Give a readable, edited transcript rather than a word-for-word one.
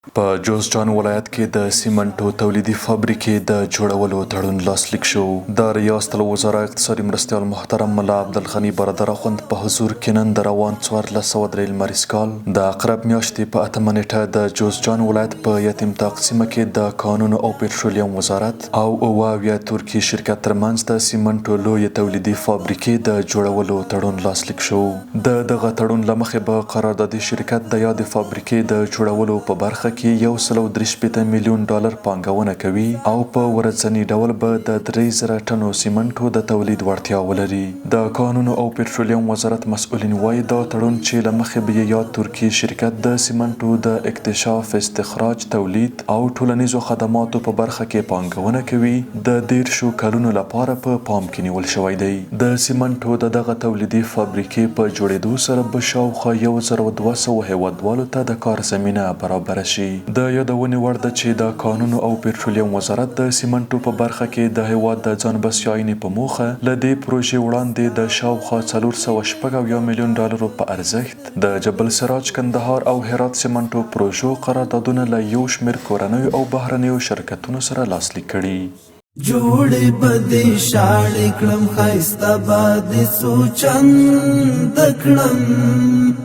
په جوزجان ولایت کې د سیمنټو تولیدي فابریکې د جوړولو تړون لاسلیک شو. د ریاست الوزرا اقتصادي مرستیال محترم ملا عبدالغني برادر اخوند په حضور کې نن د روان 1403 لمریز کال د عقرب میاشتې په 8 نیټه د جوزجان ولایت په یتیم طاق سیمه کې د کانونو او پټرولیم وزارت او اویا ترکي شرکت ترمنځ د سیمنټو لویې تولیدي فابریکې د جوړولو تړون لاسلیک شو. د دغه تړون له مخې به قراردادي شرکت د یادې فابریکې د جوړولو په برخه کې $1.3 میلیون پانګونه کوي او په ورځني ډول به د 3000 ټنو سیمنټو د تولید وړتیا ولري. د کانونو او پټرولیم وزارت مسؤلین وایي دا تړون چې له مخې به یاد ترکي شرکت د سیمنټو د اکتشاف، استخراج، تولید او ټولنیزو خدماتو په برخه کې پانګونه کوي د 10 کلونو لپاره په پام کې نیول شوی دی. د سیمنټو د دغه تولیدي فابریکې په جوړېدو سره به شاوخوا 1200 هیوادوالو ته د کار زمینه برابره شي. د یادونې وړ ده چې د کانونو او پټرولیم وزارت د سیمنټو په برخه کې د هیواد د ځان بسیاینې په موخه له دې پروژې وړاندې د شاوخوا $470 میلیون په ارزښت د جبل سراج، کندهار او هرات سیمنټو پروژو قراردادونه له یو شمېر کورنیو او بهرنیو شرکتونو سره لاسلیک کړي. جوړې بدې شاړې کړم، ښایسته به دې څو چنده کړم.